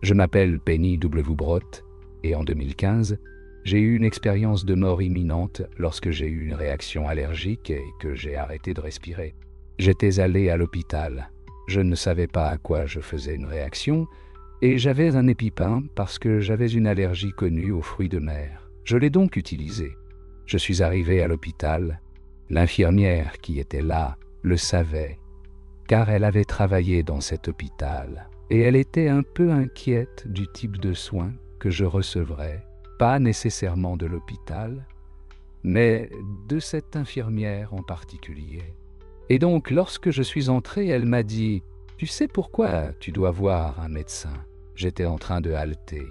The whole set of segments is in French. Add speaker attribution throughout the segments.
Speaker 1: Je m'appelle Penny W. Brott et en 2015, j'ai eu une expérience de mort imminente lorsque j'ai eu une réaction allergique et que j'ai arrêté de respirer. J'étais allé à l'hôpital. Je ne savais pas à quoi je faisais une réaction et j'avais un EpiPen parce que j'avais une allergie connue aux fruits de mer. Je l'ai donc utilisé. Je suis arrivé à l'hôpital. L'infirmière qui était là le savait, car elle avait travaillé dans cet hôpital et elle était un peu inquiète du type de soins que je recevrais, pas nécessairement de l'hôpital, mais de cette infirmière en particulier. Et donc, lorsque je suis entré, elle m'a dit « Tu sais pourquoi tu dois voir un médecin ?» J'étais en train de halter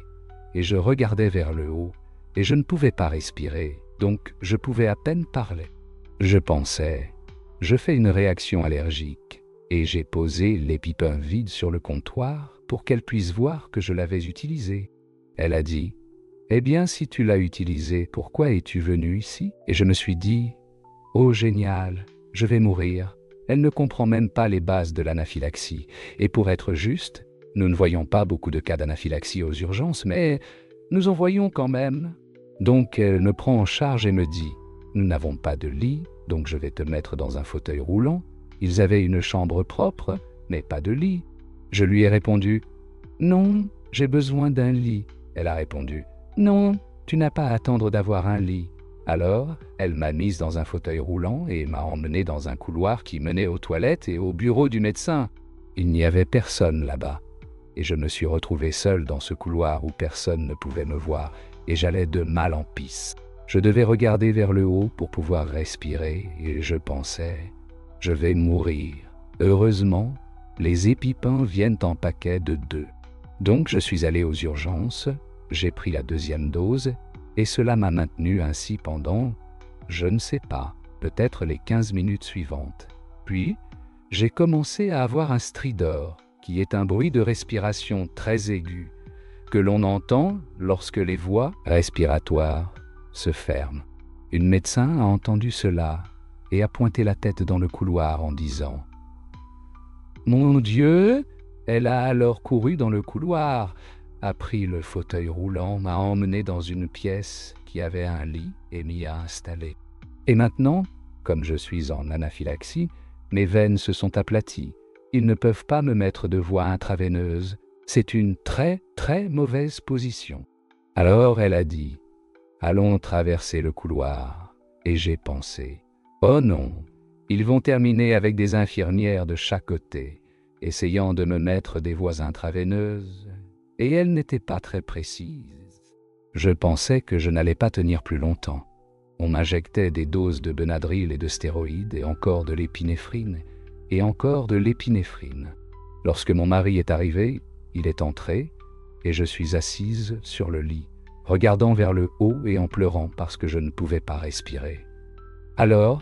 Speaker 1: et je regardais vers le haut et je ne pouvais pas respirer, donc je pouvais à peine parler. Je pensais « Je fais une réaction allergique » et j'ai posé l'EpiPen vide sur le comptoir pour qu'elle puisse voir que je l'avais utilisé. Elle a dit « Eh bien, si tu l'as utilisé, pourquoi es-tu venu ici ?» Et je me suis dit « Oh génial, je vais mourir. » Elle ne comprend même pas les bases de l'anaphylaxie. Et pour être juste, nous ne voyons pas beaucoup de cas d'anaphylaxie aux urgences, mais nous en voyons quand même. Donc elle me prend en charge et me dit « Nous n'avons pas de lit, donc je vais te mettre dans un fauteuil roulant. » Ils avaient une chambre propre, mais pas de lit. Je lui ai répondu « Non, j'ai besoin d'un lit. » Elle a répondu « Non, tu n'as pas à attendre d'avoir un lit. » Alors, elle m'a mise dans un fauteuil roulant et m'a emmené dans un couloir qui menait aux toilettes et au bureau du médecin. Il n'y avait personne là-bas. Et je me suis retrouvé seul dans ce couloir où personne ne pouvait me voir et j'allais de mal en pis. Je devais regarder vers le haut pour pouvoir respirer et je pensais « Je vais mourir. » Heureusement, les EpiPen viennent en paquets de 2. Donc je suis allé aux urgences, j'ai pris la 2e dose et cela m'a maintenu ainsi pendant, je ne sais pas, peut-être les 15 minutes suivantes. Puis, j'ai commencé à avoir un stridor, qui est un bruit de respiration très aigu, que l'on entend lorsque les voies respiratoires se ferment. Une médecin a entendu cela et a pointé la tête dans le couloir en disant « Mon Dieu !» Elle a alors couru dans le couloir, a pris le fauteuil roulant, m'a emmené dans une pièce qui avait un lit et m'y a installé. Et maintenant, comme je suis en anaphylaxie, mes veines se sont aplaties. Ils ne peuvent pas me mettre de voie intraveineuse. C'est une très, très mauvaise position. Alors elle a dit « Allons traverser le couloir. » Et j'ai pensé « Oh non, ils vont terminer avec des infirmières de chaque côté, essayant de me mettre des voies intraveineuses. » Et elle n'était pas très précise. Je pensais que je n'allais pas tenir plus longtemps. On m'injectait des doses de Benadryl et de stéroïdes et encore de l'épinéphrine et encore de l'épinéphrine. Lorsque mon mari est arrivé, il est entré et je suis assise sur le lit, regardant vers le haut et en pleurant parce que je ne pouvais pas respirer. Alors,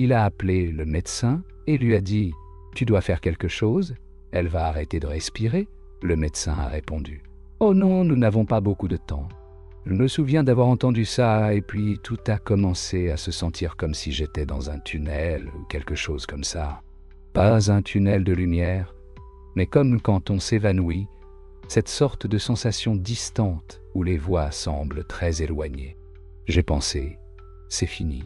Speaker 1: il a appelé le médecin et lui a dit « Tu dois faire quelque chose, elle va arrêter de respirer. » Le médecin a répondu « Oh non, nous n'avons pas beaucoup de temps. » Je me souviens d'avoir entendu ça et puis tout a commencé à se sentir comme si j'étais dans un tunnel ou quelque chose comme ça. Pas un tunnel de lumière, mais comme quand on s'évanouit, cette sorte de sensation distante où les voix semblent très éloignées. J'ai pensé « C'est fini ».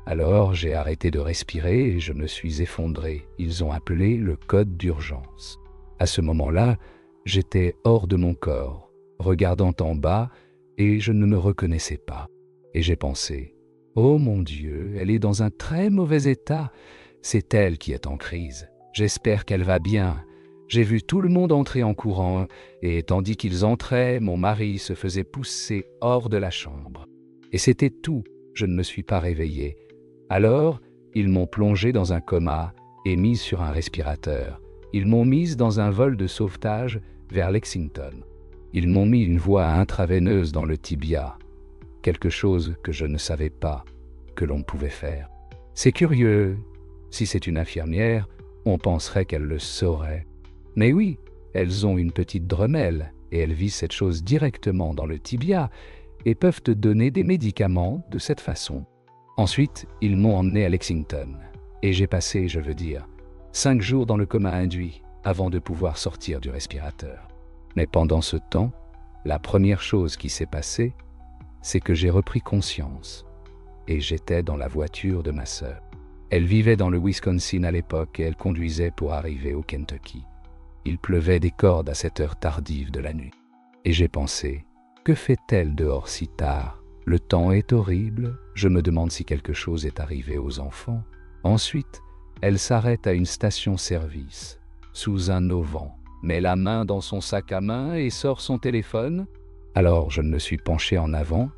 Speaker 1: Alors j'ai arrêté de respirer et je me suis effondré. Ils ont appelé le code d'urgence. À ce moment-là, j'étais hors de mon corps, regardant en bas, et je ne me reconnaissais pas. Et j'ai pensé « Oh mon Dieu, elle est dans un très mauvais état. C'est elle qui est en crise. J'espère qu'elle va bien. » J'ai vu tout le monde entrer en courant, et tandis qu'ils entraient, mon mari se faisait pousser hors de la chambre. Et c'était tout, je ne me suis pas réveillé. Alors, ils m'ont plongé dans un coma et mise sur un respirateur. Ils m'ont mise dans un vol de sauvetage vers Lexington. Ils m'ont mis une voie intraveineuse dans le tibia, quelque chose que je ne savais pas que l'on pouvait faire. C'est curieux, si c'est une infirmière, on penserait qu'elle le saurait. Mais oui, elles ont une petite dremel et elles visent cette chose directement dans le tibia et peuvent te donner des médicaments de cette façon. Ensuite, ils m'ont emmené à Lexington et j'ai passé, 5 jours dans le coma induit avant de pouvoir sortir du respirateur. Mais pendant ce temps, la première chose qui s'est passée, c'est que j'ai repris conscience et j'étais dans la voiture de ma sœur. Elle vivait dans le Wisconsin à l'époque et elle conduisait pour arriver au Kentucky. Il pleuvait des cordes à cette heure tardive de la nuit. Et j'ai pensé, que fait-elle dehors si tard? Le temps est horrible, je me demande si quelque chose est arrivé aux enfants. Ensuite, elle s'arrête à une station-service, sous un auvent, met la main dans son sac à main et sort son téléphone. Alors je me suis penché en avant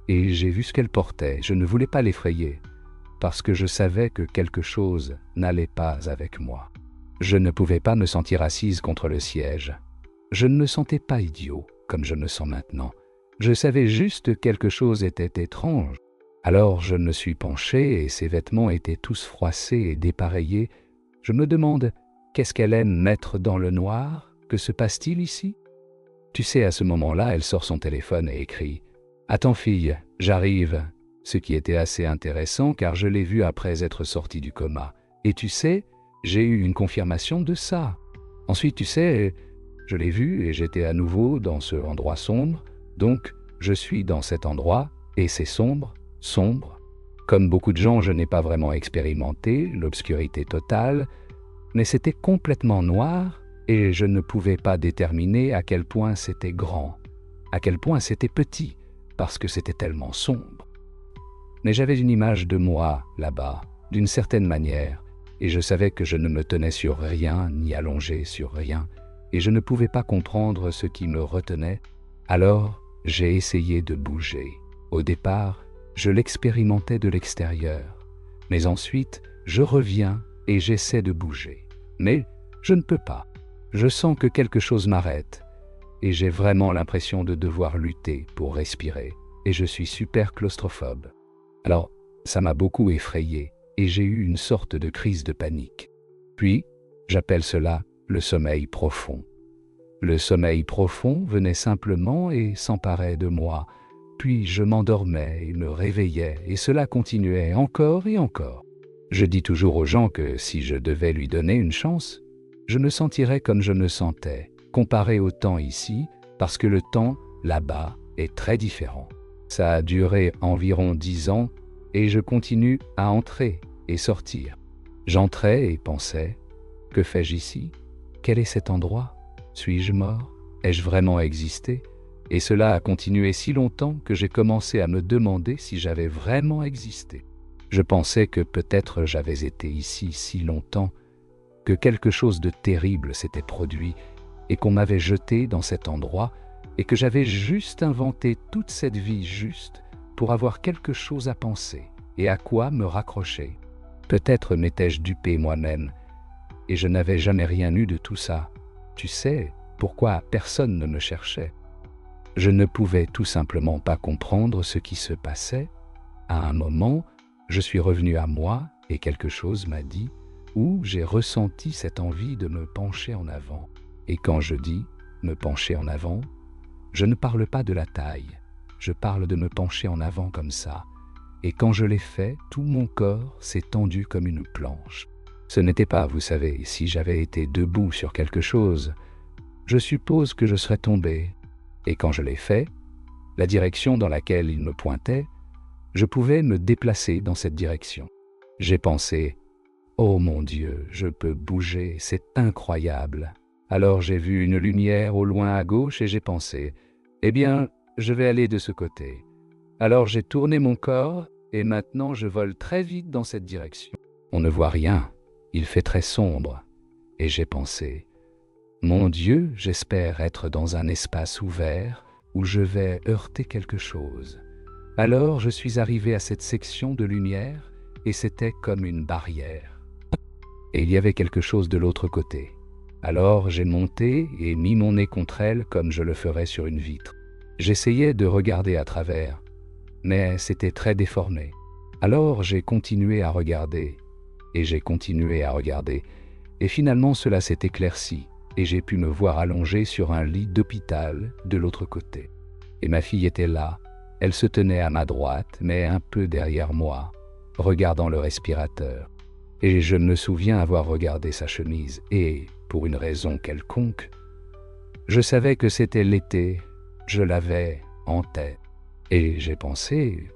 Speaker 1: et j'ai vu ce qu'elle portait. Je ne voulais pas l'effrayer, parce que je savais que quelque chose n'allait pas avec moi. Je ne pouvais pas me sentir assise contre le siège. Je ne me sentais pas idiot, comme je me sens maintenant. Je savais juste que quelque chose était étrange. Alors je me suis penché et ses vêtements étaient tous froissés et dépareillés. Je me demande, qu'est-ce qu'elle aime mettre dans le noir? Que se passe-t-il ici? Tu sais, à ce moment-là, elle sort son téléphone et écrit « Attends fille, j'arrive », ce qui était assez intéressant car je l'ai vue après être sortie du coma. Et tu sais, j'ai eu une confirmation de ça. Ensuite, tu sais, je l'ai vue et j'étais à nouveau dans ce endroit sombre. Donc, je suis dans cet endroit et c'est sombre. Comme beaucoup de gens, je n'ai pas vraiment expérimenté l'obscurité totale, mais c'était complètement noir et je ne pouvais pas déterminer à quel point c'était grand, à quel point c'était petit, parce que c'était tellement sombre. Mais j'avais une image de moi là-bas, d'une certaine manière, et je savais que je ne me tenais sur rien ni allongé sur rien, et je ne pouvais pas comprendre ce qui me retenait. Alors, j'ai essayé de bouger. Au départ, je l'expérimentais de l'extérieur, mais ensuite, je reviens et j'essaie de bouger. Mais je ne peux pas. Je sens que quelque chose m'arrête et j'ai vraiment l'impression de devoir lutter pour respirer et je suis super claustrophobe. Alors, ça m'a beaucoup effrayé et j'ai eu une sorte de crise de panique. Puis, j'appelle cela le sommeil profond. Le sommeil profond venait simplement et s'emparait de moi. Puis je m'endormais et me réveillais, et cela continuait encore et encore. Je dis toujours aux gens que si je devais lui donner une chance, je me sentirais comme je me sentais, comparé au temps ici, parce que le temps, là-bas, est très différent. Ça a duré environ 10 ans, et je continue à entrer et sortir. J'entrais et pensais, que fais-je ici? Quel est cet endroit? Suis-je mort? Ai-je vraiment existé? Et cela a continué si longtemps que j'ai commencé à me demander si j'avais vraiment existé. Je pensais que peut-être j'avais été ici si longtemps, que quelque chose de terrible s'était produit et qu'on m'avait jeté dans cet endroit et que j'avais juste inventé toute cette vie juste pour avoir quelque chose à penser et à quoi me raccrocher. Peut-être m'étais-je dupé moi-même et je n'avais jamais rien eu de tout ça. Tu sais pourquoi personne ne me cherchait? Je ne pouvais tout simplement pas comprendre ce qui se passait. À un moment, je suis revenu à moi et quelque chose m'a dit, où j'ai ressenti cette envie de me pencher en avant. Et quand je dis me pencher en avant, je ne parle pas de la taille, je parle de me pencher en avant comme ça. Et quand je l'ai fait, tout mon corps s'est tendu comme une planche. Ce n'était pas, vous savez, si j'avais été debout sur quelque chose, je suppose que je serais tombé. Et quand je l'ai fait, la direction dans laquelle il me pointait, je pouvais me déplacer dans cette direction. J'ai pensé, « Oh mon Dieu, je peux bouger, c'est incroyable !» Alors j'ai vu une lumière au loin à gauche et j'ai pensé, « Eh bien, je vais aller de ce côté. » Alors j'ai tourné mon corps et maintenant je vole très vite dans cette direction. On ne voit rien, il fait très sombre. Et j'ai pensé, mon Dieu, j'espère être dans un espace ouvert où je vais heurter quelque chose. Alors je suis arrivé à cette section de lumière et c'était comme une barrière. Et il y avait quelque chose de l'autre côté. Alors j'ai monté et mis mon nez contre elle comme je le ferais sur une vitre. J'essayais de regarder à travers, mais c'était très déformé. Alors j'ai continué à regarder, et j'ai continué à regarder, et finalement cela s'est éclairci. Et j'ai pu me voir allongé sur un lit d'hôpital de l'autre côté. Et ma fille était là, elle se tenait à ma droite, mais un peu derrière moi, regardant le respirateur. Et je me souviens avoir regardé sa chemise, et, pour une raison quelconque, Je savais que c'était l'été, je l'avais en tête. Et j'ai pensé,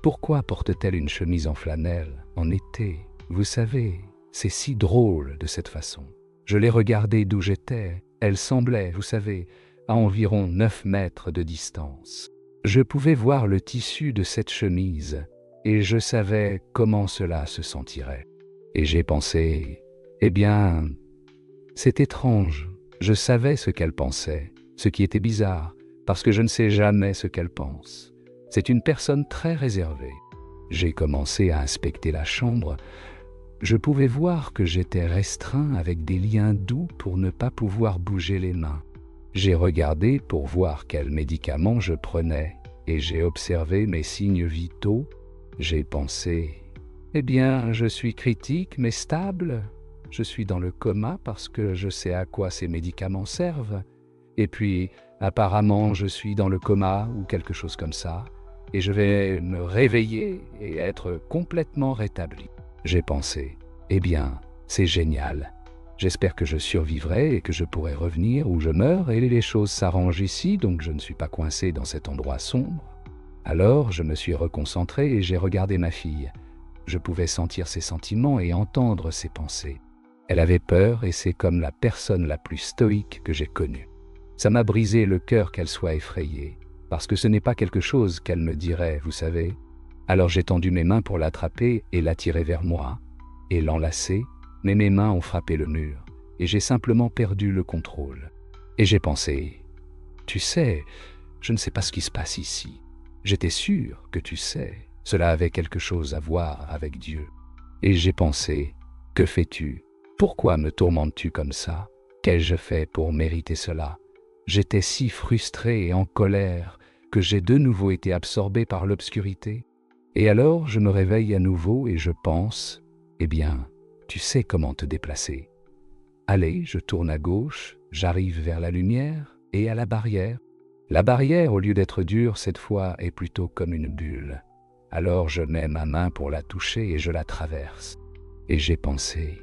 Speaker 1: pourquoi porte-t-elle une chemise en flanelle en été? Vous savez, c'est si drôle de cette façon. Je l'ai regardée d'où j'étais, elle semblait, vous savez, à environ 9 mètres de distance. Je pouvais voir le tissu de cette chemise et je savais comment cela se sentirait. Et j'ai pensé, eh bien, c'est étrange. Je savais ce qu'elle pensait, ce qui était bizarre, parce que je ne sais jamais ce qu'elle pense. C'est une personne très réservée. J'ai commencé à inspecter la chambre. Je pouvais voir que j'étais restreint avec des liens doux pour ne pas pouvoir bouger les mains. J'ai regardé pour voir quels médicaments je prenais et j'ai observé mes signes vitaux. J'ai pensé, eh bien, je suis critique mais stable. Je suis dans le coma parce que je sais à quoi ces médicaments servent. Et puis, apparemment, je suis dans le coma ou quelque chose comme ça. Et je vais me réveiller et être complètement rétabli. J'ai pensé, eh bien, c'est génial. J'espère que je survivrai et que je pourrai revenir où je meurs et les choses s'arrangent ici, donc je ne suis pas coincé dans cet endroit sombre. Alors, je me suis reconcentré et j'ai regardé ma fille. Je pouvais sentir ses sentiments et entendre ses pensées. Elle avait peur et c'est comme la personne la plus stoïque que j'ai connue. Ça m'a brisé le cœur qu'elle soit effrayée, parce que ce n'est pas quelque chose qu'elle me dirait, vous savez. Alors j'ai tendu mes mains pour l'attraper et l'attirer vers moi, et l'enlacer, mais mes mains ont frappé le mur, et j'ai simplement perdu le contrôle. Et j'ai pensé, tu sais, je ne sais pas ce qui se passe ici. J'étais sûr que tu sais, cela avait quelque chose à voir avec Dieu. Et j'ai pensé, que fais-tu? Pourquoi me tourmentes-tu comme ça? Qu'ai-je fait pour mériter cela? J'étais si frustré et en colère que j'ai de nouveau été absorbé par l'obscurité. Et alors je me réveille à nouveau et je pense, eh bien, tu sais comment te déplacer. Allez, je tourne à gauche, j'arrive vers la lumière et à la barrière. La barrière, au lieu d'être dure cette fois, est plutôt comme une bulle. Alors je mets ma main pour la toucher et je la traverse. Et j'ai pensé,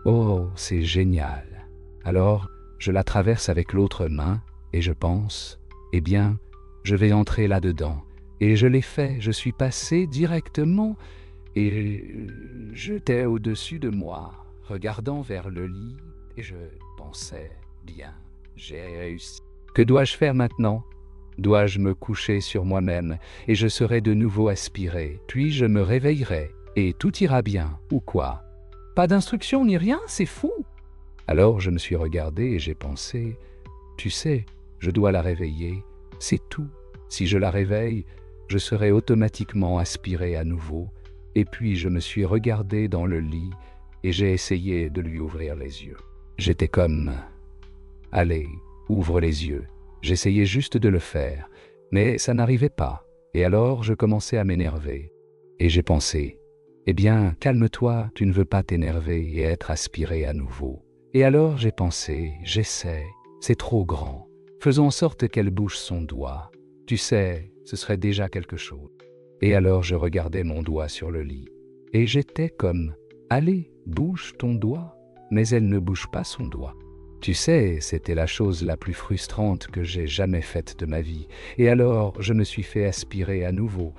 Speaker 1: oh, c'est génial. Alors, je la traverse avec l'autre main et je pense, eh bien, je vais entrer là-dedans. Et je l'ai fait, je suis passé directement et j'étais au-dessus de moi, regardant vers le lit et je pensais, bien, j'ai réussi. Que dois-je faire maintenant? Dois-je me coucher sur moi-même et je serai de nouveau aspiré, puis je me réveillerai et tout ira bien, ou quoi? Pas d'instruction ni rien, c'est fou. Alors je me suis regardé et j'ai pensé, tu sais, je dois la réveiller, c'est tout. Si je la réveille, je serai automatiquement aspiré à nouveau. Et puis je me suis regardé dans le lit et j'ai essayé de lui ouvrir les yeux. J'étais comme, allez, ouvre les yeux. J'essayais juste de le faire, mais ça n'arrivait pas. Et alors je commençais à m'énerver. Et j'ai pensé, eh bien, calme-toi, tu ne veux pas t'énerver et être aspiré à nouveau. Et alors j'ai pensé, j'essaie, c'est trop grand. Faisons en sorte qu'elle bouge son doigt. Tu sais, ce serait déjà quelque chose. Et alors je regardais mon doigt sur le lit. Et j'étais comme, allez, bouge ton doigt. Mais elle ne bouge pas son doigt. Tu sais, c'était la chose la plus frustrante que j'ai jamais faite de ma vie. Et alors je me suis fait aspirer à nouveau,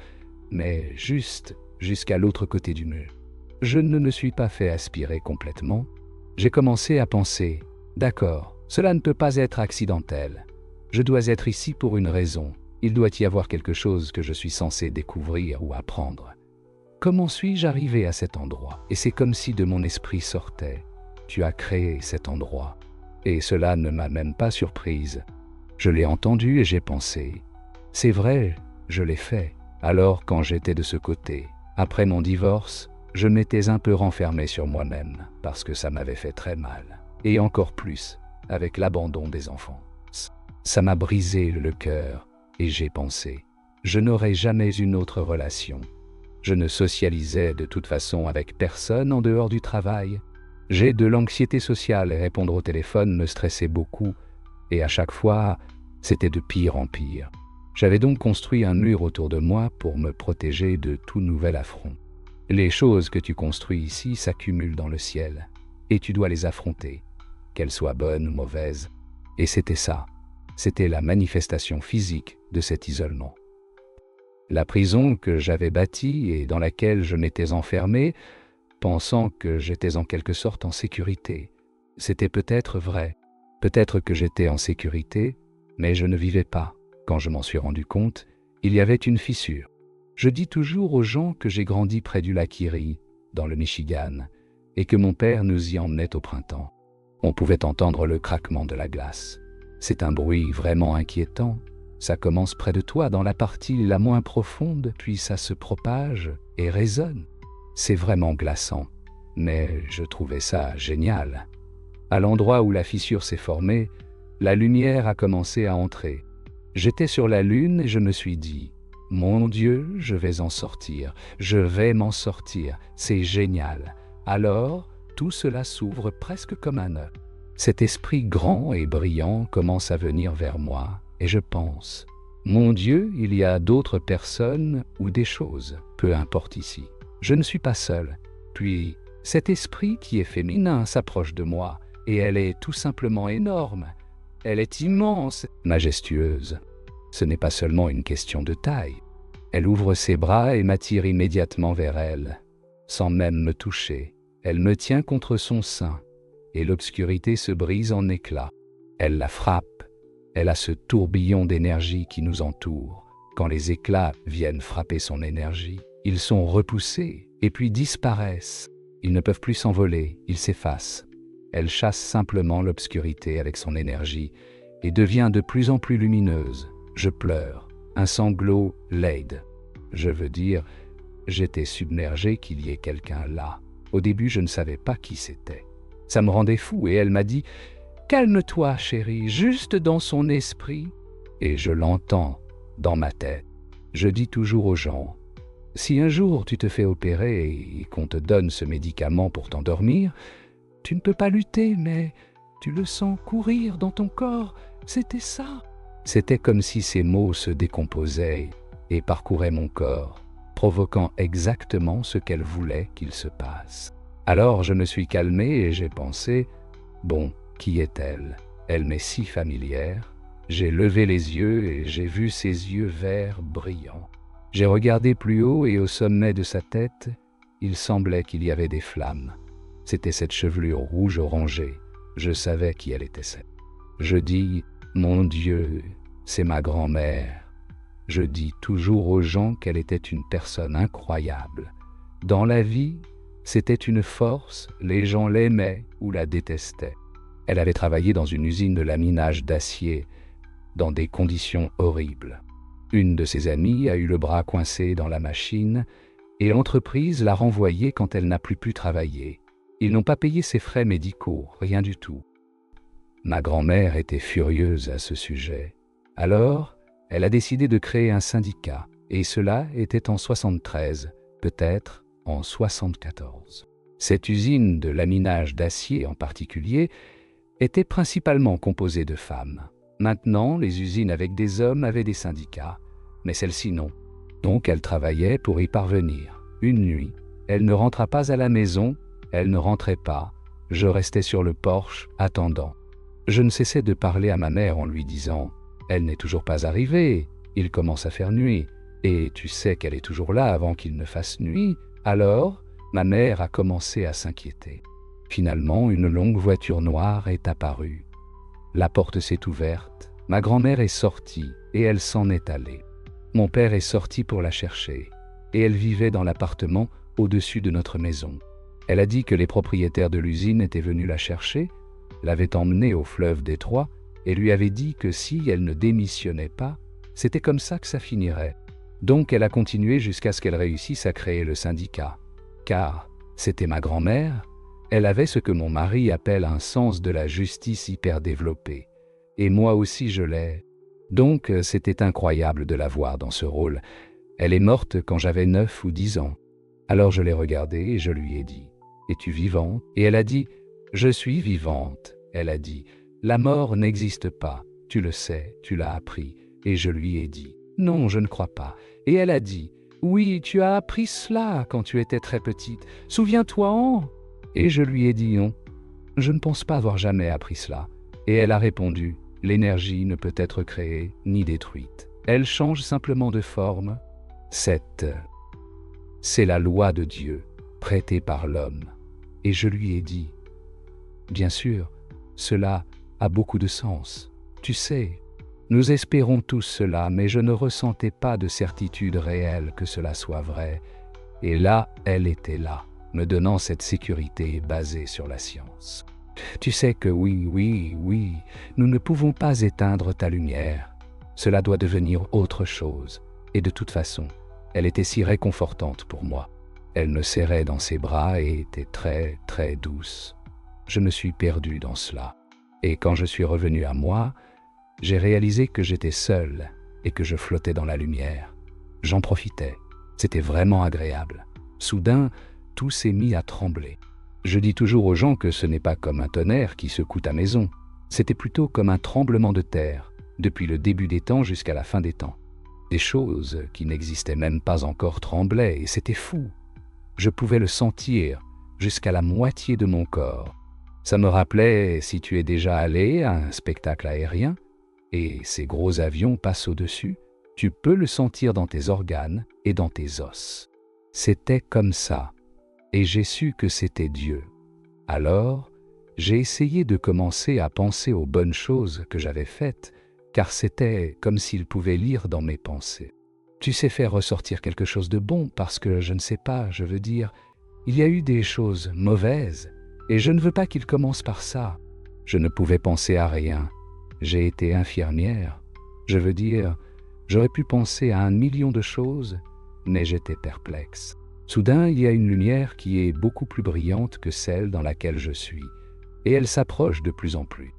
Speaker 1: mais juste jusqu'à l'autre côté du mur. Je ne me suis pas fait aspirer complètement. J'ai commencé à penser, d'accord, cela ne peut pas être accidentel. Je dois être ici pour une raison. Il doit y avoir quelque chose que je suis censé découvrir ou apprendre. Comment suis-je arrivé à cet endroit? Et c'est comme si de mon esprit sortait. Tu as créé cet endroit. Et cela ne m'a même pas surprise. Je l'ai entendu et j'ai pensé, c'est vrai, je l'ai fait. Alors quand j'étais de ce côté, après mon divorce, je m'étais un peu renfermé sur moi-même parce que ça m'avait fait très mal. Et encore plus avec l'abandon des enfants. Ça m'a brisé le cœur et j'ai pensé, je n'aurai jamais une autre relation. Je ne socialisais de toute façon avec personne en dehors du travail. J'ai de l'anxiété sociale et répondre au téléphone me stressait beaucoup et à chaque fois, c'était de pire en pire. J'avais donc construit un mur autour de moi pour me protéger de tout nouvel affront. Les choses que tu construis ici s'accumulent dans le ciel et tu dois les affronter, qu'elles soient bonnes ou mauvaises. Et c'était ça. C'était la manifestation physique de cet isolement. La prison que j'avais bâtie et dans laquelle je m'étais enfermé, pensant que j'étais en quelque sorte en sécurité. C'était peut-être vrai. Peut-être que j'étais en sécurité, mais je ne vivais pas. Quand je m'en suis rendu compte, il y avait une fissure. Je dis toujours aux gens que j'ai grandi près du lac Erie, dans le Michigan, et que mon père nous y emmenait au printemps. On pouvait entendre le craquement de la glace. C'est un bruit vraiment inquiétant. Ça commence près de toi, dans la partie la moins profonde, puis ça se propage et résonne. C'est vraiment glaçant, mais je trouvais ça génial. À l'endroit où la fissure s'est formée, la lumière a commencé à entrer. J'étais sur la lune et je me suis dit « Mon Dieu, je vais en sortir, je vais m'en sortir, c'est génial ». Alors, tout cela s'ouvre presque comme un œuf. Cet esprit grand et brillant commence à venir vers moi et je pense « Mon Dieu, il y a d'autres personnes ou des choses, peu importe ici. Je ne suis pas seul. » Puis, cet esprit qui est féminin s'approche de moi et elle est tout simplement énorme. Elle est immense, majestueuse. Ce n'est pas seulement une question de taille. Elle ouvre ses bras et m'attire immédiatement vers elle. Sans même me toucher, elle me tient contre son sein et l'obscurité se brise en éclats. Elle la frappe. Elle a ce tourbillon d'énergie qui nous entoure. Quand les éclats viennent frapper son énergie, ils sont repoussés et puis disparaissent. Ils ne peuvent plus s'envoler, ils s'effacent. Elle chasse simplement l'obscurité avec son énergie et devient de plus en plus lumineuse. Je pleure, un sanglot laide. Je veux dire, j'étais submergé qu'il y ait quelqu'un là. Au début, je ne savais pas qui c'était. Ça me rendait fou et elle m'a dit « Calme-toi, chérie, juste dans son esprit. » Et je l'entends dans ma tête. Je dis toujours aux gens « Si un jour tu te fais opérer et qu'on te donne ce médicament pour t'endormir, tu ne peux pas lutter, mais tu le sens courir dans ton corps. C'était ça. » C'était comme si ces mots se décomposaient et parcouraient mon corps, provoquant exactement ce qu'elle voulait qu'il se passe. Alors je me suis calmé et j'ai pensé « Bon, qui est-elle? Elle m'est si familière. » J'ai levé les yeux et j'ai vu ses yeux verts brillants. J'ai regardé plus haut et au sommet de sa tête, il semblait qu'il y avait des flammes. C'était cette chevelure rouge orangée. Je savais qui elle était. Je dis « Mon Dieu, c'est ma grand-mère. » Je dis toujours aux gens qu'elle était une personne incroyable. Dans la vie, c'était une force, les gens l'aimaient ou la détestaient. Elle avait travaillé dans une usine de laminage d'acier, dans des conditions horribles. Une de ses amies a eu le bras coincé dans la machine et l'entreprise l'a renvoyée quand elle n'a plus pu travailler. Ils n'ont pas payé ses frais médicaux, rien du tout. Ma grand-mère était furieuse à ce sujet. Alors, elle a décidé de créer un syndicat, et cela était en 73, peut-être en 74. Cette usine de laminage d'acier en particulier était principalement composée de femmes. Maintenant, les usines avec des hommes avaient des syndicats, mais celle-ci non. Donc elle travaillait pour y parvenir. Une nuit, elle ne rentra pas à la maison, elle ne rentrait pas. Je restais sur le porche, attendant. Je ne cessais de parler à ma mère en lui disant « Elle n'est toujours pas arrivée, il commence à faire nuit, et tu sais qu'elle est toujours là avant qu'il ne fasse nuit. » Alors, ma mère a commencé à s'inquiéter. Finalement, une longue voiture noire est apparue. La porte s'est ouverte, ma grand-mère est sortie et elle s'en est allée. Mon père est sorti pour la chercher et elle vivait dans l'appartement au-dessus de notre maison. Elle a dit que les propriétaires de l'usine étaient venus la chercher, l'avaient emmenée au fleuve Détroit et lui avaient dit que si elle ne démissionnait pas, c'était comme ça que ça finirait. Donc elle a continué jusqu'à ce qu'elle réussisse à créer le syndicat. Car c'était ma grand-mère, elle avait ce que mon mari appelle un sens de la justice hyper développé. Et moi aussi je l'ai. Donc c'était incroyable de la voir dans ce rôle. Elle est morte quand j'avais 9 ou 10 ans. Alors je l'ai regardée et je lui ai dit « Es-tu vivante ?» Et elle a dit « Je suis vivante. » Elle a dit « La mort n'existe pas. Tu le sais, tu l'as appris. » Et je lui ai dit « Non, je ne crois pas. » Et elle a dit « Oui, tu as appris cela quand tu étais très petite. Souviens-toi-en » Et je lui ai dit « Non, je ne pense pas avoir jamais appris cela. » Et elle a répondu L'énergie ne peut être créée ni détruite. Elle change simplement de forme. C'est la loi de Dieu, prêtée par l'homme. Et je lui ai dit, bien sûr, cela a beaucoup de sens. Tu sais, nous espérons tous cela, mais je ne ressentais pas de certitude réelle que cela soit vrai. Et là, elle était là, me donnant cette sécurité basée sur la science. Tu sais que oui, nous ne pouvons pas éteindre ta lumière. Cela doit devenir autre chose. Et de toute façon, elle était si réconfortante pour moi. Elle me serrait dans ses bras et était très, très douce. Je me suis perdu dans cela. Et quand je suis revenu à moi, j'ai réalisé que j'étais seul et que je flottais dans la lumière. J'en profitais. C'était vraiment agréable. Soudain, tout s'est mis à trembler. Je dis toujours aux gens que ce n'est pas comme un tonnerre qui secoue ta maison. C'était plutôt comme un tremblement de terre, depuis le début des temps jusqu'à la fin des temps. Des choses qui n'existaient même pas encore tremblaient et c'était fou. Je pouvais le sentir jusqu'à la moitié de mon corps. Ça me rappelait si tu es déjà allé à un spectacle aérien et ces gros avions passent au-dessus, tu peux le sentir dans tes organes et dans tes os. C'était comme ça. Et j'ai su que c'était Dieu. Alors, j'ai essayé de commencer à penser aux bonnes choses que j'avais faites, car c'était comme s'il pouvait lire dans mes pensées. Tu sais faire ressortir quelque chose de bon parce que je ne sais pas, je veux dire, il y a eu des choses mauvaises, et je ne veux pas qu'il commence par ça. Je ne pouvais penser à rien. J'ai été infirmière. Je veux dire, j'aurais pu penser à 1 million de choses, mais j'étais perplexe. Soudain, il y a une lumière qui est beaucoup plus brillante que celle dans laquelle je suis, et elle s'approche de plus en plus.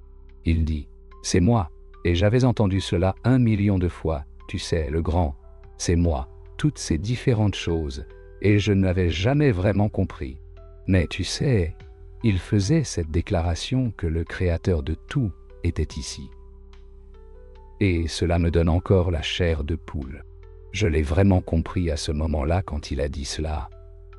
Speaker 1: Il dit, « C'est moi », et j'avais entendu cela 1 million de fois, tu sais, le grand, c'est moi, toutes ces différentes choses, et je n'avais jamais vraiment compris. Mais tu sais, il faisait cette déclaration que le Créateur de tout était ici. Et cela me donne encore la chair de poule. Je l'ai vraiment compris à ce moment-là quand il a dit cela.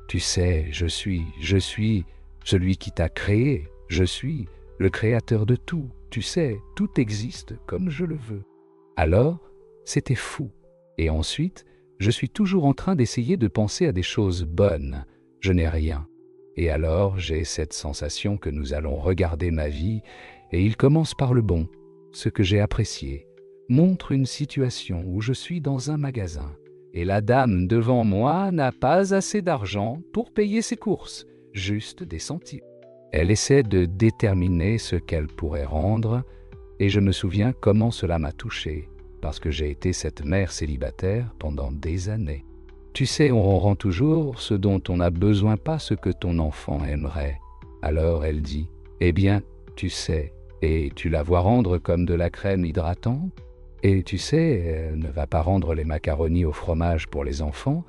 Speaker 1: Tu sais, je suis celui qui t'a créé, je suis le créateur de tout. Tu sais, tout existe comme je le veux. Alors, c'était fou. Et ensuite, je suis toujours en train d'essayer de penser à des choses bonnes. Je n'ai rien. Et alors, j'ai cette sensation que nous allons regarder ma vie et il commence par le bon, ce que j'ai apprécié. Montre une situation où je suis dans un magasin et la dame devant moi n'a pas assez d'argent pour payer ses courses, juste des centimes. Elle essaie de déterminer ce qu'elle pourrait rendre et je me souviens comment cela m'a touché parce que j'ai été cette mère célibataire pendant des années. Tu sais, on rend toujours ce dont on a besoin, pas ce que ton enfant aimerait. Alors elle dit, « Eh bien, tu sais, et tu la vois rendre comme de la crème hydratante ? Et tu sais, elle ne va pas rendre les macaronis au fromage pour les enfants. »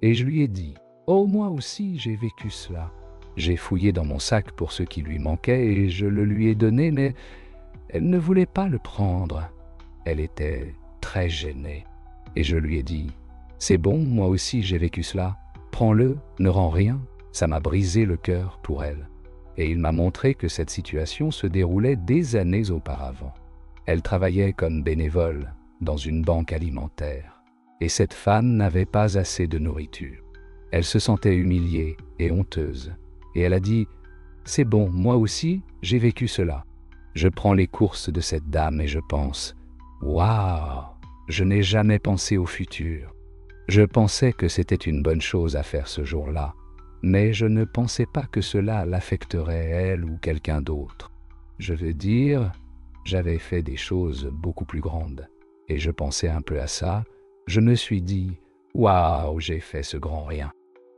Speaker 1: Et je lui ai dit, « Oh, moi aussi, j'ai vécu cela. » J'ai fouillé dans mon sac pour ce qui lui manquait et je le lui ai donné, mais elle ne voulait pas le prendre. Elle était très gênée. Et je lui ai dit, « C'est bon, moi aussi j'ai vécu cela. Prends-le, ne rends rien. » Ça m'a brisé le cœur pour elle. Et il m'a montré que cette situation se déroulait des années auparavant. Elle travaillait comme bénévole dans une banque alimentaire. Et cette femme n'avait pas assez de nourriture. Elle se sentait humiliée et honteuse. Et elle a dit, « C'est bon, moi aussi, j'ai vécu cela. » Je prends les courses de cette dame et je pense, « Waouh, je n'ai jamais pensé au futur. » Je pensais que c'était une bonne chose à faire ce jour-là, mais je ne pensais pas que cela l'affecterait elle ou quelqu'un d'autre. Je veux dire, j'avais fait des choses beaucoup plus grandes, et je pensais un peu à ça. Je me suis dit, « Waouh, j'ai fait ce grand rien. »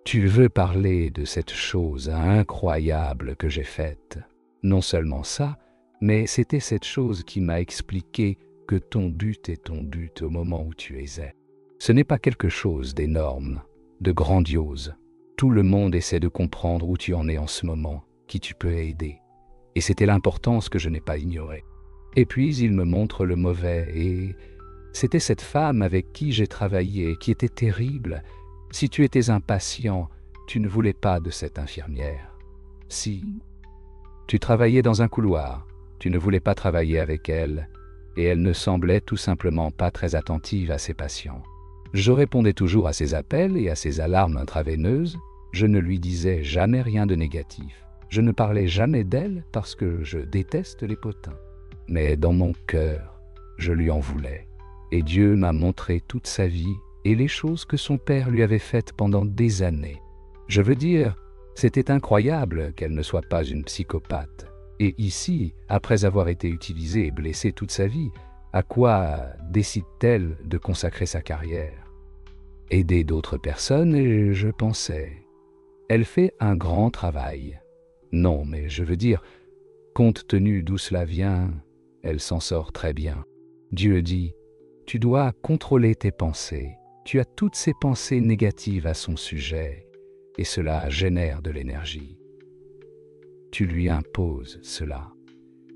Speaker 1: Tu veux parler de cette chose incroyable que j'ai faite. Non seulement ça, mais c'était cette chose qui m'a expliqué que ton but est ton but au moment où tu es. Ce n'est pas quelque chose d'énorme, de grandiose. Tout le monde essaie de comprendre où tu en es en ce moment, qui tu peux aider. Et c'était l'importance que je n'ai pas ignorée. Et puis il me montre le mauvais et c'était cette femme avec qui j'ai travaillé qui était terrible. Si tu étais un patient, tu ne voulais pas de cette infirmière. Si tu travaillais dans un couloir, tu ne voulais pas travailler avec elle. et elle ne semblait tout simplement pas très attentive à ses patients. Je répondais toujours à ses appels et à ses alarmes intraveineuses. Je ne lui disais jamais rien de négatif. Je ne parlais jamais d'elle parce que je déteste les potins. Mais dans mon cœur, je lui en voulais. Et Dieu m'a montré toute sa vie et les choses que son père lui avait faites pendant des années. Je veux dire, c'était incroyable qu'elle ne soit pas une psychopathe. Et ici, après avoir été utilisée et blessée toute sa vie, à quoi décide-t-elle de consacrer sa carrière? Aider d'autres personnes, et je pensais, elle fait un grand travail. Non, mais je veux dire, compte tenu d'où cela vient, elle s'en sort très bien. Dieu dit, tu dois contrôler tes pensées. Tu as toutes ces pensées négatives à son sujet, et cela génère de l'énergie. Tu lui imposes cela,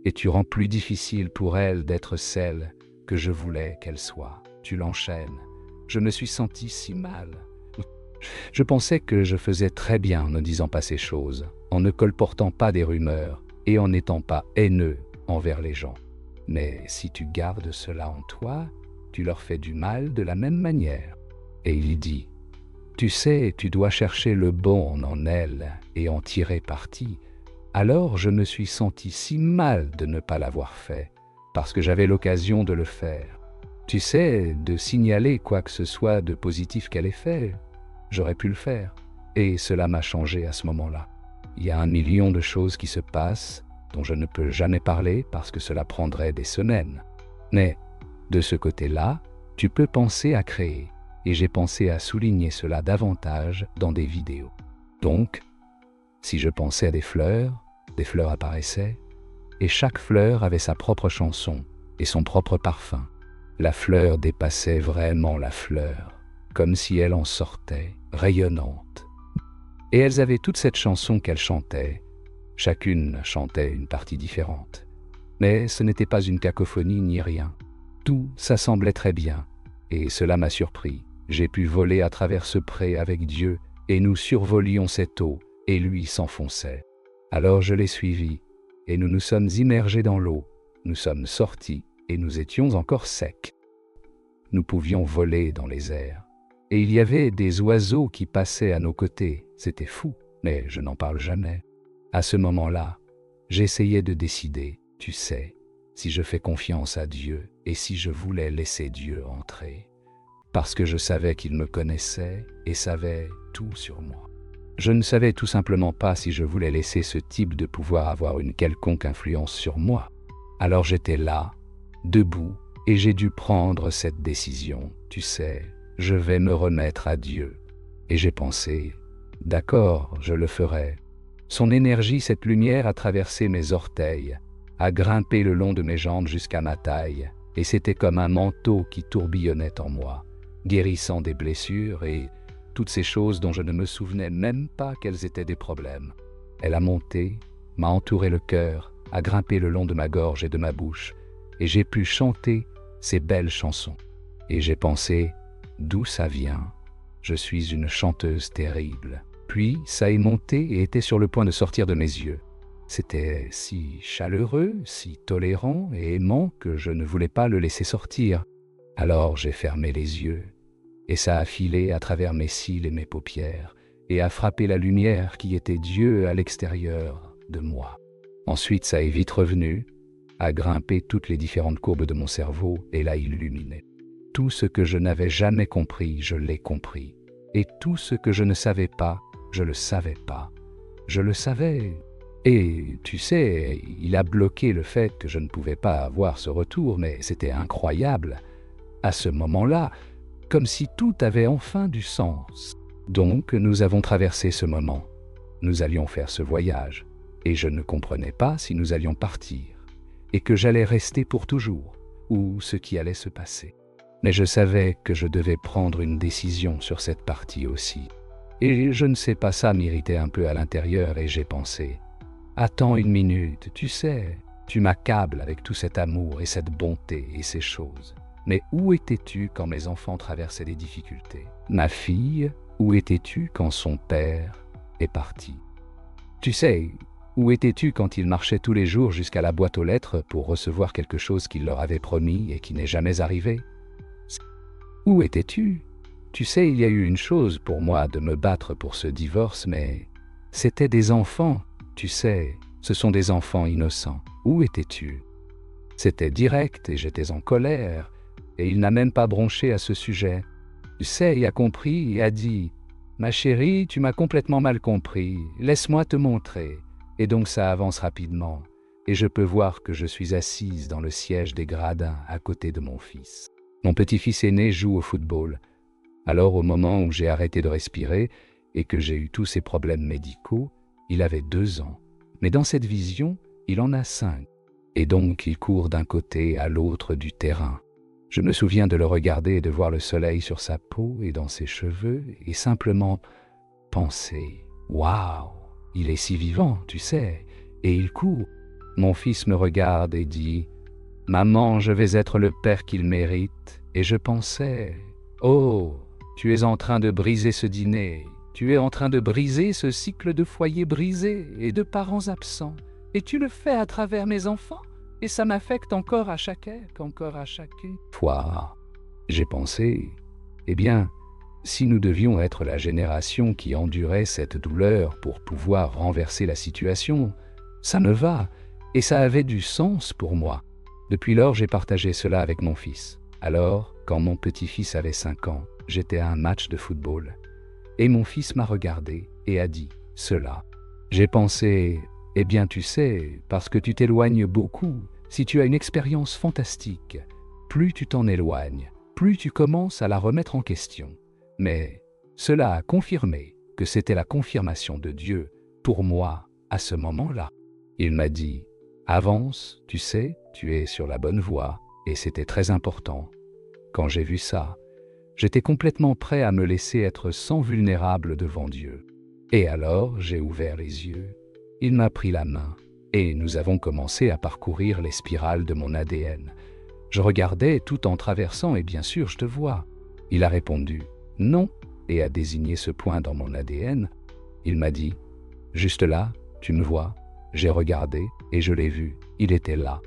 Speaker 1: et tu rends plus difficile pour elle d'être celle que je voulais qu'elle soit. Tu l'enchaînes. Je me suis senti si mal. Je pensais que je faisais très bien en ne disant pas ces choses, en ne colportant pas des rumeurs et en n'étant pas haineux envers les gens. Mais si tu gardes cela en toi, tu leur fais du mal de la même manière. Et il dit, tu sais, tu dois chercher le bon en elle et en tirer parti. Alors je me suis senti si mal de ne pas l'avoir fait, parce que j'avais l'occasion de le faire. Tu sais, de signaler quoi que ce soit de positif qu'elle ait fait. J'aurais pu le faire, et cela m'a changé à ce moment-là. Il y a 1 million de choses qui se passent dont je ne peux jamais parler parce que cela prendrait des semaines. Mais de ce côté-là, tu peux penser à créer, et j'ai pensé à souligner cela davantage dans des vidéos. Donc, si je pensais à des fleurs apparaissaient, et chaque fleur avait sa propre chanson et son propre parfum. La fleur dépassait vraiment la fleur, comme si elle en sortait, rayonnante. Et elles avaient toute cette chanson qu'elles chantaient. Chacune chantait une partie différente. Mais ce n'était pas une cacophonie ni rien. Tout s'assemblait très bien, et cela m'a surpris. J'ai pu voler à travers ce pré avec Dieu, et nous survolions cette eau, et lui s'enfonçait. Alors je l'ai suivi, et nous nous sommes immergés dans l'eau. Nous sommes sortis, et nous étions encore secs. Nous pouvions voler dans les airs. Et il y avait des oiseaux qui passaient à nos côtés. C'était fou, mais je n'en parle jamais. À ce moment-là, j'essayais de décider, tu sais, si je fais confiance à Dieu et si je voulais laisser Dieu entrer. Parce que je savais qu'il me connaissait et savait tout sur moi. Je ne savais tout simplement pas si je voulais laisser ce type de pouvoir avoir une quelconque influence sur moi. Alors j'étais là, debout, et j'ai dû prendre cette décision. Tu sais, je vais me remettre à Dieu. Et j'ai pensé, d'accord, je le ferai. Son énergie, cette lumière a traversé mes orteils, a grimpé le long de mes jambes jusqu'à ma taille, et c'était comme un manteau qui tourbillonnait en moi, guérissant des blessures et toutes ces choses dont je ne me souvenais même pas qu'elles étaient des problèmes. Elle a monté, m'a entouré le cœur, a grimpé le long de ma gorge et de ma bouche, et j'ai pu chanter ces belles chansons. Et j'ai pensé, d'où ça vient? Je suis une chanteuse terrible. Puis ça est monté et était sur le point de sortir de mes yeux. C'était si chaleureux, si tolérant et aimant que je ne voulais pas le laisser sortir. Alors j'ai fermé les yeux, et ça a filé à travers mes cils et mes paupières, et a frappé la lumière qui était Dieu à l'extérieur de moi. Ensuite ça est vite revenu, a grimpé toutes les différentes courbes de mon cerveau et l'a illuminé. Tout ce que je n'avais jamais compris, je l'ai compris. Et tout ce que je ne savais pas, je le savais pas. Je le savais. Et tu sais, il a bloqué le fait que je ne pouvais pas avoir ce retour, mais c'était incroyable. À ce moment-là, comme si tout avait enfin du sens. Donc nous avons traversé ce moment. Nous allions faire ce voyage. Et je ne comprenais pas si nous allions partir. Et que j'allais rester pour toujours, ou ce qui allait se passer. Mais je savais que je devais prendre une décision sur cette partie aussi. Et je ne sais pas, ça m'irritait un peu à l'intérieur et j'ai pensé, attends 1 minute, tu sais, tu m'accables avec tout cet amour et cette bonté et ces choses. Mais où étais-tu quand mes enfants traversaient des difficultés? Ma fille, où étais-tu quand son père est parti? Tu sais, Où étais-tu quand il marchait tous les jours jusqu'à la boîte aux lettres pour recevoir quelque chose qu'il leur avait promis et qui n'est jamais arrivé? Où étais-tu? Tu sais, il y a eu une chose pour moi de me battre pour ce divorce, mais c'était des enfants, tu sais, ce sont des enfants innocents. Où étais-tu? C'était direct et j'étais en colère, et il n'a même pas bronché à ce sujet. Tu sais, il a compris et a dit « Ma chérie, tu m'as complètement mal compris, laisse-moi te montrer ». Et donc ça avance rapidement, et je peux voir que je suis assise dans le siège des gradins à côté de mon fils. Mon petit-fils aîné joue au football. Alors au moment où j'ai arrêté de respirer et que j'ai eu tous ces problèmes médicaux, il avait 2 ans. Mais dans cette vision, il en a 5. Et donc il court d'un côté à l'autre du terrain. Je me souviens de le regarder et de voir le soleil sur sa peau et dans ses cheveux et simplement penser « Waouh, il est si vivant, tu sais, et il court ». Mon fils me regarde et dit « Maman, je vais être le père qu'il mérite ». Et je pensais « Oh, tu es en train de briser ce dîner, tu es en train de briser ce cycle de foyers brisés et de parents absents. Et tu le fais à travers mes enfants, et ça m'affecte encore à chaque fois. J'ai pensé, eh bien, si nous devions être la génération qui endurait cette douleur pour pouvoir renverser la situation, ça me va, et ça avait du sens pour moi. Depuis lors, j'ai partagé cela avec mon fils. Alors, quand mon petit-fils avait 5 ans, j'étais à un match de football, et mon fils m'a regardé et a dit cela. J'ai pensé, eh bien tu sais, parce que tu t'éloignes beaucoup, si tu as une expérience fantastique, plus tu t'en éloignes, plus tu commences à la remettre en question. Mais cela a confirmé que c'était la confirmation de Dieu pour moi à ce moment-là. Il m'a dit, avance, tu sais, tu es sur la bonne voie, et c'était très important. Quand j'ai vu ça, j'étais complètement prêt à me laisser être sans vulnérable devant Dieu. Et alors, j'ai ouvert les yeux, il m'a pris la main, et nous avons commencé à parcourir les spirales de mon ADN. Je regardais tout en traversant, et bien sûr, je te vois. Il a répondu « non » et a désigné ce point dans mon ADN. Il m'a dit « juste là, tu me vois ?» J'ai regardé et je l'ai vu, il était là,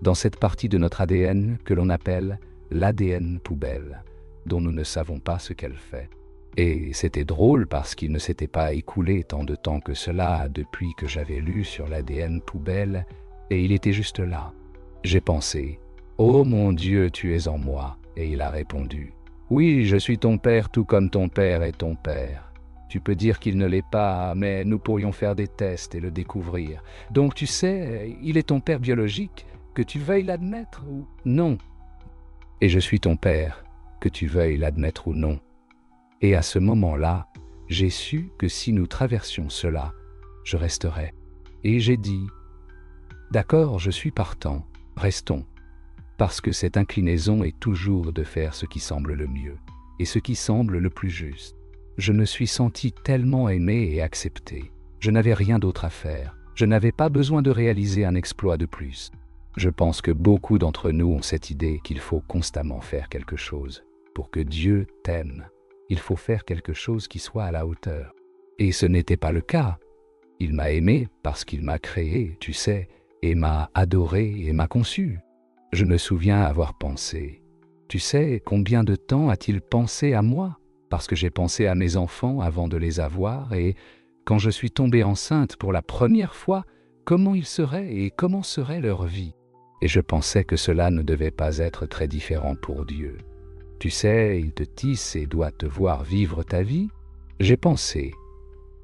Speaker 1: dans cette partie de notre ADN que l'on appelle l'ADN poubelle, dont nous ne savons pas ce qu'elle fait. Et c'était drôle parce qu'il ne s'était pas écoulé tant de temps que cela depuis que j'avais lu sur l'ADN poubelle, et il était juste là. J'ai pensé « Oh mon Dieu, tu es en moi » et il a répondu « Oui, je suis ton père tout comme ton père est ton père. Tu peux dire qu'il ne l'est pas, mais nous pourrions faire des tests et le découvrir. Donc tu sais, il est ton père biologique, que tu veuilles l'admettre ou non. Et je suis ton père, que tu veuilles l'admettre ou non. » Et à ce moment-là, j'ai su que si nous traversions cela, je resterais. Et j'ai dit, d'accord, je suis partant, restons. Parce que cette inclinaison est toujours de faire ce qui semble le mieux, et ce qui semble le plus juste. Je me suis senti tellement aimé et accepté. Je n'avais rien d'autre à faire. Je n'avais pas besoin de réaliser un exploit de plus. Je pense que beaucoup d'entre nous ont cette idée qu'il faut constamment faire quelque chose. Pour que Dieu t'aime, il faut faire quelque chose qui soit à la hauteur. Et ce n'était pas le cas. Il m'a aimé parce qu'il m'a créé, tu sais, et m'a adoré et m'a conçu. Je me souviens avoir pensé, tu sais, combien de temps a-t-il pensé à moi? Parce que j'ai pensé à mes enfants avant de les avoir, et quand je suis tombée enceinte pour la première fois, comment ils seraient et comment serait leur vie? Et je pensais que cela ne devait pas être très différent pour Dieu. Tu sais, il te tisse et doit te voir vivre ta vie. J'ai pensé,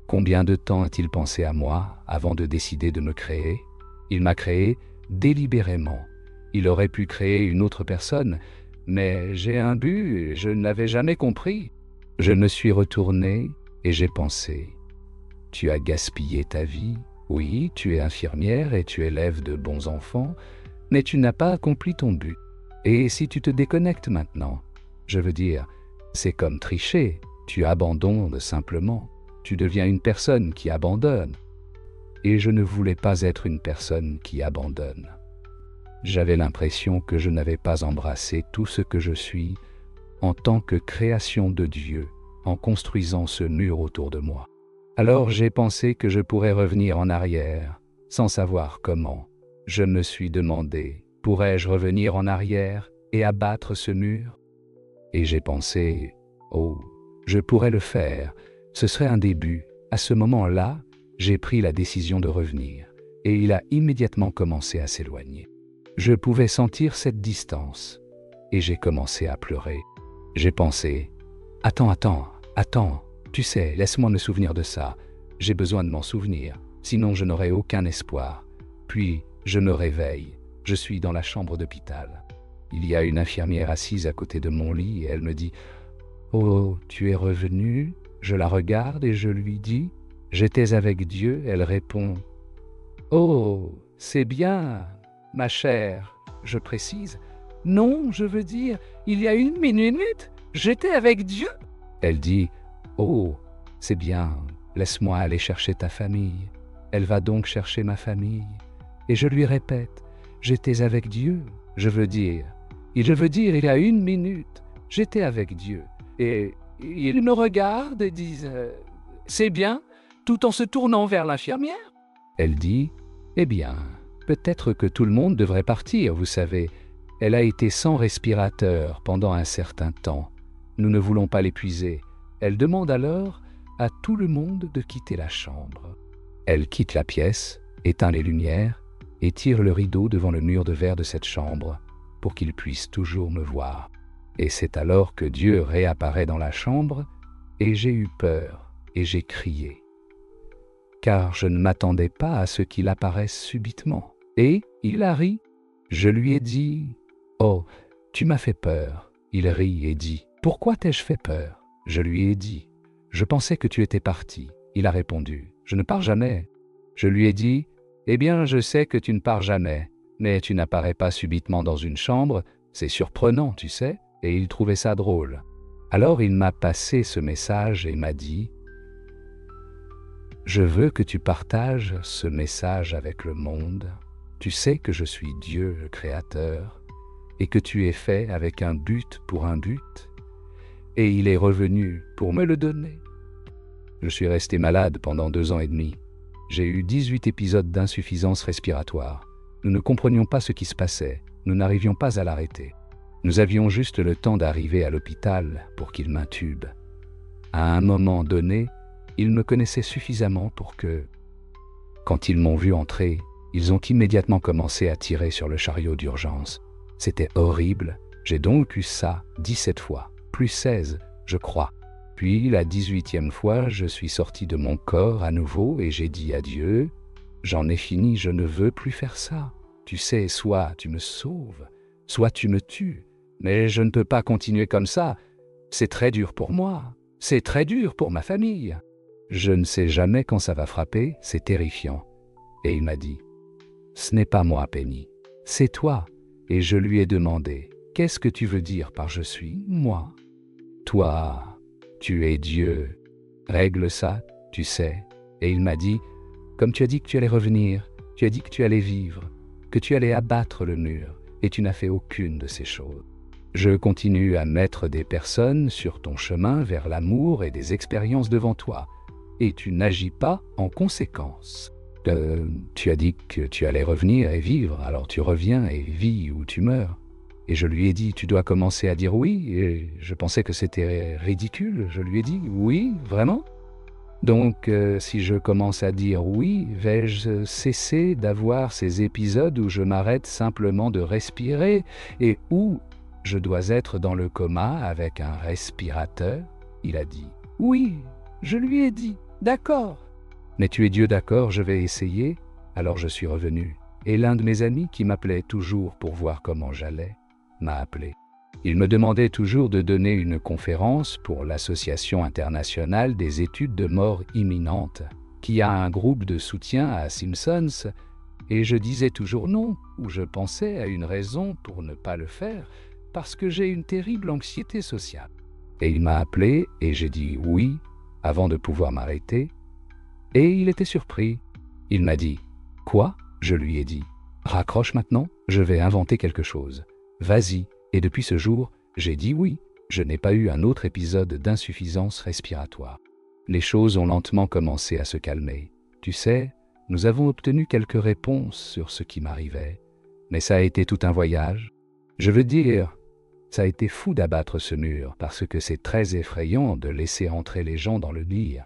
Speaker 1: combien de temps a-t-il pensé à moi avant de décider de me créer? Il m'a créé délibérément. Il aurait pu créer une autre personne, mais j'ai un but et je ne l'avais jamais compris. Je me suis retourné et j'ai pensé, tu as gaspillé ta vie, oui, tu es infirmière et tu élèves de bons enfants, mais tu n'as pas accompli ton but. Et si tu te déconnectes maintenant, je veux dire, c'est comme tricher, tu abandonnes simplement, tu deviens une personne qui abandonne. Et je ne voulais pas être une personne qui abandonne. J'avais l'impression que je n'avais pas embrassé tout ce que je suis en tant que création de Dieu, en construisant ce mur autour de moi. Alors j'ai pensé que je pourrais revenir en arrière, sans savoir comment. Je me suis demandé, pourrais-je revenir en arrière et abattre ce mur? Et j'ai pensé, oh, je pourrais le faire, ce serait un début. À ce moment-là, j'ai pris la décision de revenir, et il a immédiatement commencé à s'éloigner. Je pouvais sentir cette distance, et j'ai commencé à pleurer. J'ai pensé, attends, tu sais, laisse-moi me souvenir de ça. J'ai besoin de m'en souvenir, sinon je n'aurai aucun espoir. Puis, je me réveille, je suis dans la chambre d'hôpital. Il y a une infirmière assise à côté de mon lit et elle me dit « Oh, tu es revenu ?» Je la regarde et je lui dis « J'étais avec Dieu ?» Elle répond « Oh, c'est bien, ma chère. » Je précise « Non, je veux dire, il y a une minute, j'étais avec Dieu. » Elle dit « Oh, c'est bien, laisse-moi aller chercher ta famille. » Elle va donc chercher ma famille. Et je lui répète « J'étais avec Dieu, je veux dire. » il y a une minute, j'étais avec Dieu. Et il me regarde et dit « C'est bien », tout en se tournant vers l'infirmière. Elle dit « Eh bien, peut-être que tout le monde devrait partir, vous savez. Elle a été sans respirateur pendant un certain temps. Nous ne voulons pas l'épuiser. » Elle demande alors à tout le monde de quitter la chambre. Elle quitte la pièce, éteint les lumières et tire le rideau devant le mur de verre de cette chambre pour qu'il puisse toujours me voir. Et c'est alors que Dieu réapparaît dans la chambre et j'ai eu peur et j'ai crié. Car je ne m'attendais pas à ce qu'il apparaisse subitement. Et il a ri. Je lui ai dit « Oh, tu m'as fait peur. » Il rit et dit « Pourquoi t'ai-je fait peur ?» Je lui ai dit « Je pensais que tu étais parti. » Il a répondu « Je ne pars jamais. » Je lui ai dit « Eh bien, je sais que tu ne pars jamais, mais tu n'apparais pas subitement dans une chambre. C'est surprenant, tu sais. » Et il trouvait ça drôle. Alors il m'a passé ce message et m'a dit « Je veux que tu partages ce message avec le monde. Tu sais que je suis Dieu le Créateur et que tu es fait avec un but pour un but. Et il est revenu pour me le donner. » Je suis resté malade pendant 2 ans et demi. J'ai eu 18 épisodes d'insuffisance respiratoire. Nous ne comprenions pas ce qui se passait. Nous n'arrivions pas à l'arrêter. Nous avions juste le temps d'arriver à l'hôpital pour qu'il m'intube. À un moment donné, ils me connaissaient suffisamment pour que, quand ils m'ont vu entrer, ils ont immédiatement commencé à tirer sur le chariot d'urgence. C'était horrible. J'ai donc eu ça 17 fois, plus 16, je crois. Puis, la 18e fois, je suis sorti de mon corps à nouveau et j'ai dit à Dieu, « J'en ai fini, je ne veux plus faire ça. Tu sais, soit tu me sauves, soit tu me tues. Mais je ne peux pas continuer comme ça. C'est très dur pour moi. C'est très dur pour ma famille. Je ne sais jamais quand ça va frapper, c'est terrifiant. » Et il m'a dit, « Ce n'est pas moi, Penny. C'est toi. » Et je lui ai demandé, « Qu'est-ce que tu veux dire par je suis, moi? Toi, tu es Dieu. Règle ça, tu sais. » Et il m'a dit, « Comme tu as dit que tu allais revenir, tu as dit que tu allais vivre, que tu allais abattre le mur, et tu n'as fait aucune de ces choses. Je continue à mettre des personnes sur ton chemin vers l'amour et des expériences devant toi, et tu n'agis pas en conséquence. Tu as dit que tu allais revenir et vivre, alors tu reviens et vis ou tu meurs. » Et je lui ai dit, « Tu dois commencer à dire oui. » Et je pensais que c'était ridicule. Je lui ai dit, « Oui, vraiment ? Donc, si je commence à dire oui, vais-je cesser d'avoir ces épisodes où je m'arrête simplement de respirer et où je dois être dans le coma avec un respirateur ?» Il a dit « Oui. » Je lui ai dit « D'accord. » « Mais tu es Dieu, d'accord, je vais essayer. » Alors je suis revenu. Et l'un de mes amis qui m'appelait toujours pour voir comment j'allais, m'a appelé. Il me demandait toujours de donner une conférence pour l'Association internationale des études de mort imminente, qui a un groupe de soutien à Simpsons, et je disais toujours non, ou je pensais à une raison pour ne pas le faire, parce que j'ai une terrible anxiété sociale. Et il m'a appelé, et j'ai dit oui, avant de pouvoir m'arrêter, et il était surpris. Il m'a dit « Quoi ?» Je lui ai dit « Raccroche maintenant, je vais inventer quelque chose. Vas-y. » Et depuis ce jour, j'ai dit oui. Je n'ai pas eu un autre épisode d'insuffisance respiratoire. Les choses ont lentement commencé à se calmer. Tu sais, Nous avons obtenu quelques réponses sur ce qui m'arrivait, mais ça a été tout un voyage. Je veux dire, ça a été fou d'abattre ce mur, parce que c'est très effrayant de laisser entrer les gens dans le lit.